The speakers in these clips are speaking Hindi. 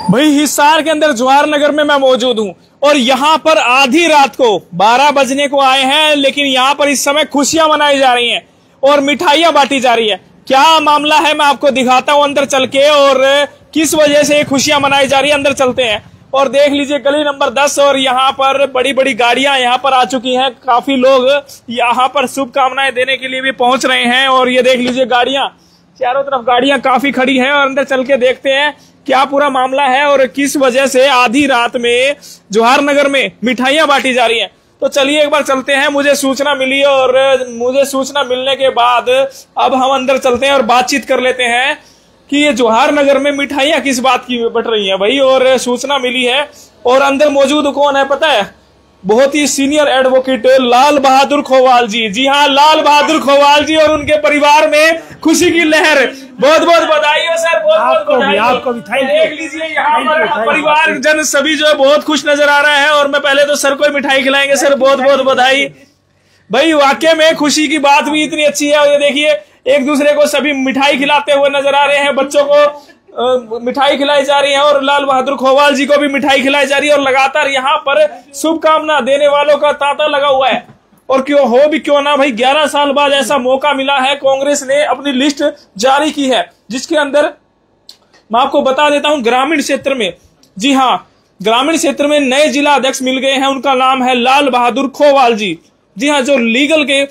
भाई हिसार के अंदर जवाहर नगर में मैं मौजूद हूँ और यहाँ पर आधी रात को 12 बजने को आए हैं, लेकिन यहाँ पर इस समय खुशियां मनाई जा रही हैं और मिठाइयां बांटी जा रही है। क्या मामला है मैं आपको दिखाता हूँ अंदर चल के, और किस वजह से ये खुशियां मनाई जा रही है। अंदर चलते हैं और देख लीजिए गली नंबर 10 और यहाँ पर बड़ी बड़ी गाड़ियां यहाँ पर आ चुकी हैं। काफी लोग यहाँ पर शुभकामनाएं देने के लिए भी पहुंच रहे हैं और ये देख लीजिए गाड़ियां, चारों तरफ गाड़ियां काफी खड़ी हैं और अंदर चल के देखते हैं क्या पूरा मामला है और किस वजह से आधी रात में जवाहर नगर में मिठाइयां बांटी जा रही हैं। तो चलिए एक बार चलते हैं। मुझे सूचना मिली और मुझे सूचना मिलने के बाद अब हम अंदर चलते हैं और बातचीत कर लेते हैं कि ये जवाहर नगर में मिठाइयां किस बात की बट रही हैं भाई। और सूचना मिली है और अंदर मौजूद कौन है पता है? बहुत ही सीनियर एडवोकेट लाल बहादुर खोवाल जी। जी हाँ, लाल बहादुर खोवाल जी और उनके परिवार में खुशी की लहर। बहुत बहुत बधाई हो सर, बहुत बहुत बधाई। आपको भी देख लीजिए यहाँ पर परिवार जन सभी जो है बहुत खुश नजर आ रहा है और मैं पहले तो सर को मिठाई खिलाएंगे। सर बहुत बहुत बधाई भाई, वाकई में खुशी की बात भी इतनी अच्छी है। और ये देखिए एक दूसरे को सभी मिठाई खिलाते हुए नजर आ रहे हैं, बच्चों को मिठाई खिलाई जा रही है और लाल बहादुर खोवाल जी को भी मिठाई खिलाई जा रही है और लगातार यहाँ पर शुभकामना देने वालों का तांता लगा हुआ है। और क्यों हो भी क्यों ना भाई, 11 साल बाद ऐसा मौका मिला है। कांग्रेस ने अपनी लिस्ट जारी की है जिसके अंदर मैं आपको बता देता हूं ग्रामीण क्षेत्र में, जी हाँ ग्रामीण क्षेत्र में नए जिला अध्यक्ष मिल गए हैं। उनका नाम है लाल बहादुर खोवाल जी। जी हाँ, जो लीगल के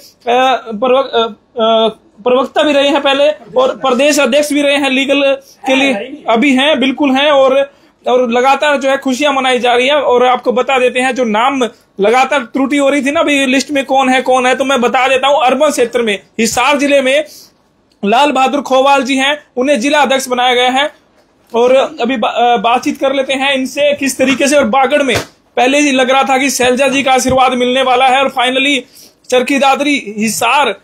प्रवक्ता भी रहे हैं पहले और प्रदेश अध्यक्ष भी रहे हैं लीगल के लिए, अभी हैं, बिल्कुल हैं। और लगातार जो है खुशियां मनाई जा रही है। और आपको बता देते हैं जो नाम लगातार त्रुटि हो रही थी ना भी लिस्ट में कौन है तो मैं बता देता हूं। अर्बन क्षेत्र में हिसार जिले में लाल बहादुर खोवाल जी हैं, उन्हें जिला अध्यक्ष बनाया गया है। और अभी बातचीत कर लेते हैं इनसे किस तरीके से। और बागड़ में पहले ही लग रहा था कि शैलजा जी का आशीर्वाद मिलने वाला है और फाइनली चरखी दादरी, हिसार,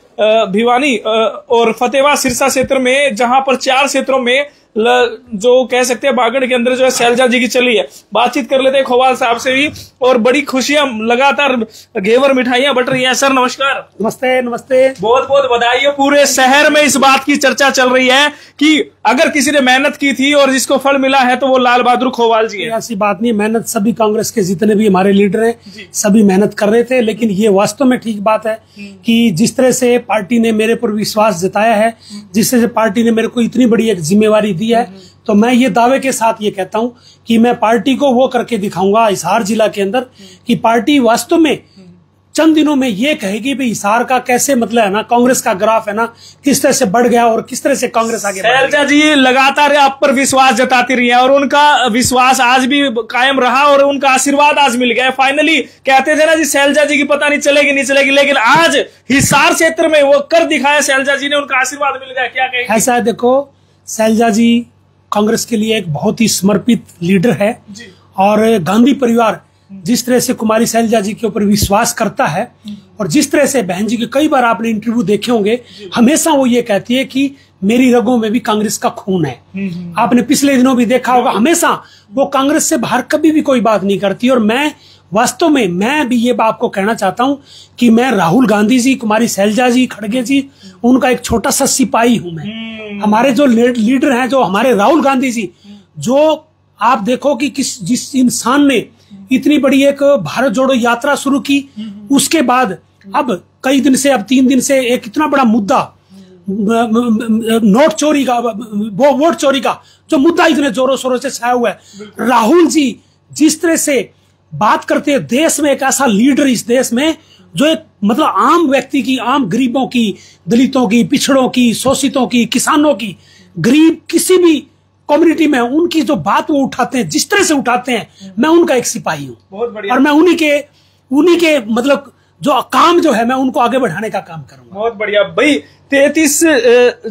भिवानी और फतेहाबाद सिरसा क्षेत्र में, जहां पर 4 क्षेत्रों में जो कह सकते हैं बागड़ के अंदर जो है शैलजा जी की चली है। बातचीत कर लेते हैं खोवाल साहब से भी। और बड़ी खुशियां, लगातार घेवर मिठाइयां बट रही हैं। सर नमस्कार। नमस्ते नमस्ते, बहुत बहुत बधाई हो। पूरे शहर में इस बात की चर्चा चल रही है कि अगर किसी ने मेहनत की थी और जिसको फल मिला है तो वो लाल बहादुर खोवाल जी है। ऐसी बात नहीं, मेहनत सभी कांग्रेस के जितने भी हमारे लीडर हैं सभी मेहनत कर रहे थे। लेकिन ये वास्तव में ठीक बात है कि जिस तरह से पार्टी ने मेरे पर विश्वास जताया है, जिस तरह से पार्टी ने मेरे को इतनी बड़ी एक जिम्मेवारी दी है, तो मैं ये दावे के साथ ये कहता हूं कि मैं पार्टी को वो करके दिखाऊंगा हिसार जिला के अंदर कि पार्टी वास्तव में चंद दिनों में ये कहेगी भी हिसार का कैसे मतलब है ना, कांग्रेस का ग्राफ है ना किस तरह से बढ़ गया और किस तरह से कांग्रेस आगे। शैलजा जी लगातार आप पर विश्वास जताती रही है और उनका विश्वास आज भी कायम रहा और उनका आशीर्वाद आज मिल गया। फाइनली कहते थे ना जी शैलजा जी की पता नहीं चलेगी, लेकिन आज हिसार क्षेत्र में वो कर दिखाया शैलजा जी ने, उनका आशीर्वाद मिल गया। क्या कहेंगे? ऐसा है, देखो शैलजा जी कांग्रेस के लिए एक बहुत ही समर्पित लीडर है और गांधी परिवार जिस तरह से कुमारी शैलजा जी के ऊपर विश्वास करता है और जिस तरह से बहन जी के कई बार आपने इंटरव्यू देखे होंगे, हमेशा वो ये कहती है कि मेरी रगों में भी कांग्रेस का खून है। आपने पिछले दिनों भी देखा होगा, हमेशा वो कांग्रेस से बाहर कभी भी कोई बात नहीं करती। और मैं वास्तव में मैं भी ये आपको कहना चाहता हूं कि मैं राहुल गांधी जी, कुमारी शैलजा जी, खड़गे जी, उनका एक छोटा सा सिपाही हूं मैं। हमारे जो लीडर हैं, जो हमारे राहुल गांधी जी, जो आप देखो कि जिस इंसान ने इतनी बड़ी एक भारत जोड़ो यात्रा शुरू की, उसके बाद अब कई दिन से, अब 3 दिन से एक इतना बड़ा मुद्दा नोट चोरी का, वो वोट चोरी का जो मुद्दा इतने जोरों शोरों से छाया हुआ है, राहुल जी जिस तरह से बात करते हैं, देश में एक ऐसा लीडर इस देश में जो एक मतलब आम व्यक्ति की, आम गरीबों की, दलितों की, पिछड़ों की, शोषितों की, किसानों की, गरीब किसी भी कम्युनिटी में उनकी जो बात वो उठाते हैं, जिस तरह से उठाते हैं, मैं उनका एक सिपाही हूँ। बहुत बढ़िया। और मैं उन्हीं के मतलब जो काम जो है मैं उनको आगे बढ़ाने का काम करूंगा। बहुत बढ़िया भाई। 33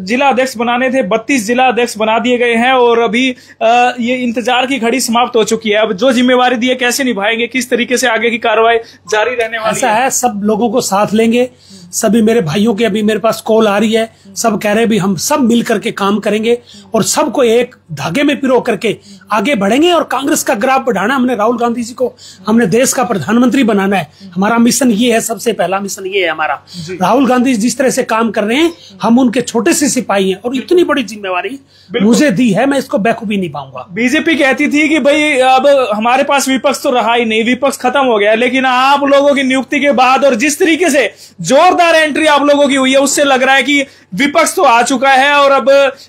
जिला अध्यक्ष बनाने थे, 32 जिला अध्यक्ष बना दिए गए हैं और अभी ये इंतजार की घड़ी समाप्त हो चुकी है। अब जो जिम्मेवारी दी है कैसे निभाएंगे, किस तरीके से आगे की कार्रवाई जारी रहने वाली है? ऐसा है, सब लोगों को साथ लेंगे, सभी मेरे भाइयों के अभी मेरे पास कॉल आ रही है, सब कह रहे हैं भी हम सब मिल करके काम करेंगे और सबको एक धागे में पिरो करके आगे बढ़ेंगे और कांग्रेस का ग्राफ बढ़ाना। हमने राहुल गांधी जी को हमने देश का प्रधानमंत्री बनाना है, हमारा मिशन ये है, सबसे पहला मिशन ये है हमारा। राहुल गांधी जिस तरह से काम कर रहे हैं, हम उनके छोटे से सिपाही हैं और इतनी बड़ी जिम्मेवारी मुझे दी है, मैं इसको बखूबी निभाऊंगा। बीजेपी कहती थी कि भाई अब हमारे पास विपक्ष तो रहा ही नहीं, विपक्ष खत्म हो गया, लेकिन आप लोगों की नियुक्ति के बाद और जिस तरीके से जोरदार एंट्री आप लोगों की हुई है, उससे लग रहा है कि विपक्ष तो आ चुका है और अब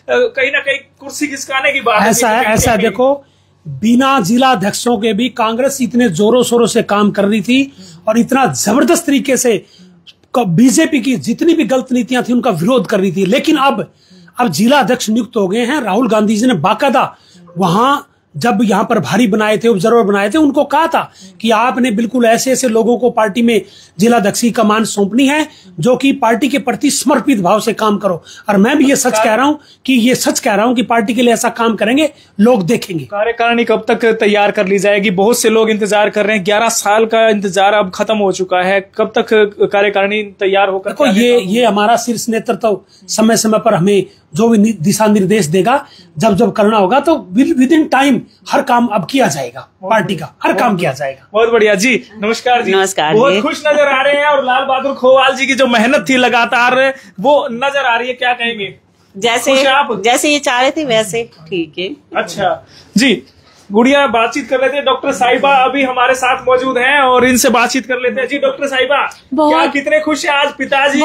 कहीं ना कहीं कुर्सी खिसकाने की बात ऐसा देखो, बिना जिला अध्यक्षों के भी कांग्रेस इतने जोरों शोरों से काम कर रही थी और इतना जबरदस्त तरीके से बीजेपी की जितनी भी गलत नीतियां थी उनका विरोध कर रही थी। लेकिन अब जिला अध्यक्ष नियुक्त हो गए हैं। राहुल गांधी जी ने बाकायदा वहां जब यहाँ पर भारी बनाए थे, ऑब्जर्वर बनाए थे, उनको कहा था कि आपने बिल्कुल ऐसे ऐसे लोगों को पार्टी में जिला अध्यक्ष की कमान सौंपनी है जो कि पार्टी के प्रति समर्पित भाव से काम करो। और मैं भी ये सच कह रहा हूं कि पार्टी के लिए ऐसा काम करेंगे, लोग देखेंगे। कार्यकारिणी कब तक तैयार कर ली जाएगी? बहुत से लोग इंतजार कर रहे हैं, 11 साल का इंतजार अब खत्म हो चुका है, कब तक कार्यकारिणी तैयार होकर? देखो, ये हमारा शीर्ष नेतृत्व समय समय पर हमें जो भी दिशा निर्देश देगा, जब करना होगा तो विद इन टाइम हर काम अब किया जाएगा, पार्टी का हर काम किया जाएगा। बहुत बढ़िया जी, नमस्कार जी। नमस्कार। बहुत खुश नजर आ रहे हैं और लाल बहादुर खोवाल जी की जो मेहनत थी लगातार वो नजर आ रही है, क्या कहेंगे? जैसे ये चाह रहे थे वैसे ठीक है। अच्छा जी, गुड़िया बातचीत कर लेते हैं। डॉक्टर साहिबा अभी हमारे साथ मौजूद हैं और इनसे बातचीत कर लेते हैं। जी डॉक्टर साहिबा, क्या कितने खुश हैं आज पिताजी?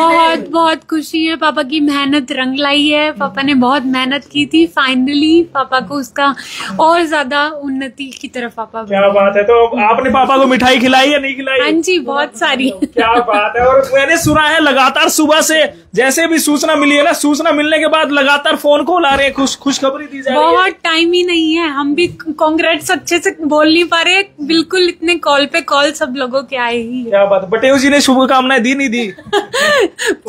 बहुत खुशी है, पापा की मेहनत रंग लाई है, पापा ने बहुत मेहनत की थी, फाइनली पापा को उसका और ज्यादा उन्नति की तरफ पापा। क्या बात है, तो आपने पापा को मिठाई खिलाई या नहीं खिलाई? हाँ जी, बहुत सारी। क्या बात है। और मैंने सुना है लगातार सुबह से जैसे भी सूचना मिली है ना, सूचना मिलने के बाद लगातार फोन कॉल आ रहे हैं, खुशखबरी दी जा रही है। बहुत टाइम ही नहीं है, हम भी कांग्रेस अच्छे से बोल नहीं पा रहे, बिल्कुल इतने कॉल पे कॉल सब लोगों के आए ही। क्या बात है, बटेव जी ने शुभकामनाएं दी नहीं दी?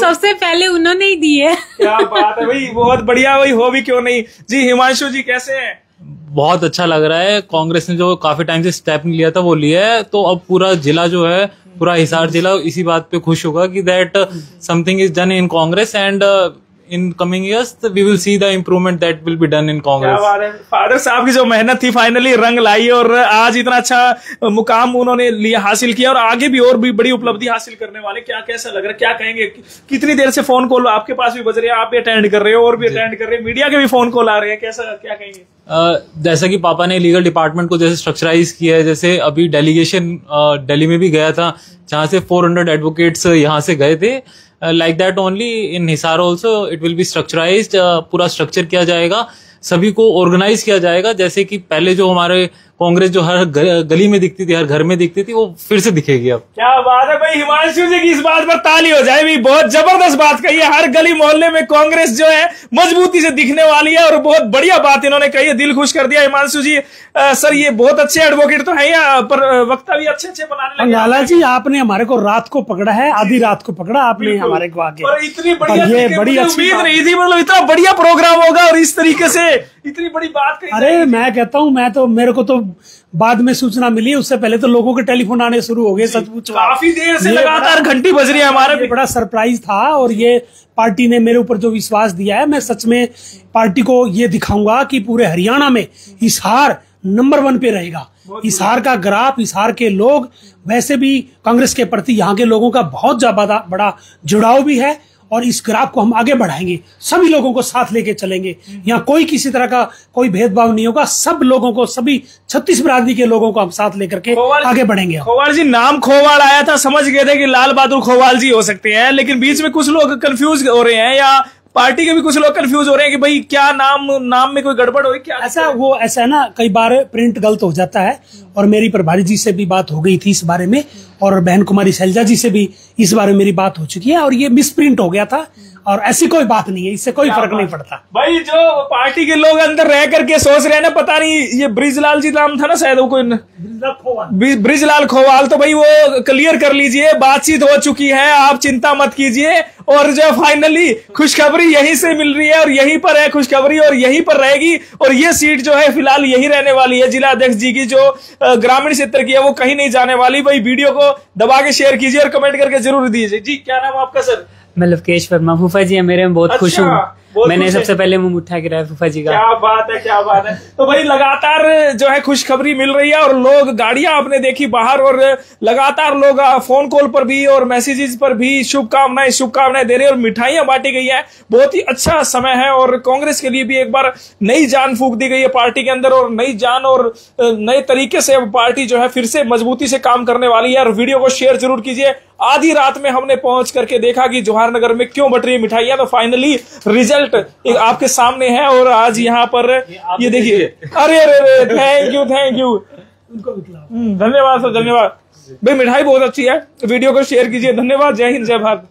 सबसे पहले उन्होंने ही दी है। क्या बात है भाई, बहुत बढ़िया, वही हो भी क्यों नहीं। जी हिमांशु जी कैसे हैं? बहुत अच्छा लग रहा है, कांग्रेस ने जो काफी टाइम से स्टेप लिया था वो लिया है, तो अब पूरा जिला जो है, पूरा हिसार जिला इसी बात पे खुश होगा कि that something is done in Congress and in coming years we will see the improvement that will be done in Congress। क्या बात है, फादर साहब की जो मेहनत थी फाइनली रंग लाई और आज इतना अच्छा मुकाम उन्होंने लिया, हासिल किया और आगे भी और भी बड़ी उपलब्धि हासिल करने वाले। क्या कैसा लग रहा है, क्या कहेंगे? कितनी देर से फोन कॉल आपके पास भी बज रहे हैं, आप भी अटेंड कर रहे हो और भी अटेंड कर रहे हैं, मीडिया के भी फोन कॉल आ रहे हैं, कैसा क्या कहेंगे? जैसा कि पापा ने लीगल डिपार्टमेंट को जैसे स्ट्रक्चराइज किया है, जैसे अभी डेलीगेशन दिल्ली में भी गया था जहां से 400 एडवोकेट्स यहाँ से गए थे, like that only in Hisar also it will be structurized, पूरा स्ट्रक्चर किया जाएगा, सभी को ऑर्गेनाइज किया जाएगा। जैसे कि पहले जो हमारे कांग्रेस जो हर गली में दिखती थी, हर घर में दिखती थी, वो फिर से दिखेगी अब। क्या बात है भाई, हिमांशु जी की इस बात पर ताली हो जाए भी, बहुत जबरदस्त बात कही है। हर गली मोहल्ले में कांग्रेस जो है मजबूती से दिखने वाली है और बहुत बढ़िया बात इन्होंने कही है, दिल खुश कर दिया हिमांशु जी। सर ये बहुत अच्छे एडवोकेट तो है या पर वक्ता भी अच्छे बनाने लगे। लाला जी आपने हमारे को रात को पकड़ा है, आधी रात को पकड़ा आपने हमारे को आगे, और इतनी बढ़िया, ये बड़ी उम्मीद नहीं थी, मतलब इतना बढ़िया प्रोग्राम होगा और इस तरीके से इतनी बड़ी बात कही। अरे मैं कहता हूँ, मेरे को तो बाद में सूचना मिली, उससे पहले तो लोगों के टेलीफोन आने शुरू हो गए। सच पूछो, काफी देर से लगातार घंटी बज रही है, हमारा भी बड़ा सरप्राइज था और ये पार्टी ने मेरे ऊपर जो विश्वास दिया है, मैं सच में पार्टी को ये दिखाऊंगा कि पूरे हरियाणा में हिसार नंबर 1 पे रहेगा। हिसार का ग्राफ, हिसार के लोग वैसे भी कांग्रेस के प्रति यहाँ के लोगों का बहुत ज्यादा बड़ा जुड़ाव भी है और इस ग्राफ को हम आगे बढ़ाएंगे, सभी लोगों को साथ लेके चलेंगे। यहाँ कोई किसी तरह का कोई भेदभाव नहीं होगा, सब लोगों को, सभी 36 बिरादरी के लोगों को हम साथ लेकर के आगे बढ़ेंगे। खोवाल जी, नाम खोवाल आया था, समझ गए थे कि लाल बहादुर खोवाल जी हो सकते हैं, लेकिन बीच में कुछ लोग कंफ्यूज हो रहे हैं या पार्टी के भी कुछ लोग कंफ्यूज हो रहे हैं कि भाई क्या नाम में कोई गड़बड़ हुई क्या? ऐसा है ना, कई बार प्रिंट गलत हो जाता है और मेरी प्रभारी जी से भी बात हो गई थी इस बारे में और बहन कुमारी शैलजा जी से भी इस बारे में मेरी बात हो चुकी है और ये मिस प्रिंट हो गया था और ऐसी कोई बात नहीं है, इससे कोई फर्क नहीं पड़ता। भाई जो पार्टी के लोग अंदर रह करके सोच रहे हैं ना, पता नहीं ये ब्रिजलाल जी नाम था ना शायद, वो कोई ब्रिजलाल खोवाल, तो भाई वो क्लियर कर लीजिए, बातचीत हो चुकी है, आप चिंता मत कीजिए और जो फाइनली खुशखबरी यहीं से मिल रही है और यहीं पर है खुशखबरी और यहीं पर रहेगी और ये सीट जो है फिलहाल यहीं रहने वाली है। जिला अध्यक्ष जी की जो ग्रामीण क्षेत्र की है वो कहीं नहीं जाने वाली। भाई वीडियो को दबा के शेयर कीजिए और कमेंट करके जरूर दीजिए। जी क्या नाम आपका सर? मैं लवकेश वर्मा। फूफा जी है मेरे, में बहुत खुश हूँ। मैंने सबसे पहले मुंह उठा गिराया फूफा जी का। क्या बात है, क्या बात है। तो भाई लगातार जो है खुशखबरी मिल रही है और लोग गाड़ियां आपने देखी बाहर और लगातार लोग फोन कॉल पर भी और मैसेजेस पर भी शुभकामनाएं दे रहे हैं और मिठाइयां बांटी गई है। बहुत ही अच्छा समय है और कांग्रेस के लिए भी एक बार नई जान फूंक दी गई है पार्टी के अंदर और नई जान और नए तरीके से पार्टी जो है फिर से मजबूती से काम करने वाली है। और वीडियो को शेयर जरूर कीजिए। आधी रात में हमने पहुंच करके देखा कि जवाहर नगर में क्यों बट रही है मिठाइयां, तो फाइनली रिजल्ट आपके सामने है और आज यहाँ पर ये देखिए। अरे अरे थैंक यू धन्यवाद सर, धन्यवाद भाई। मिठाई बहुत अच्छी है। वीडियो को शेयर कीजिए। धन्यवाद। जय हिंद, जय भारत।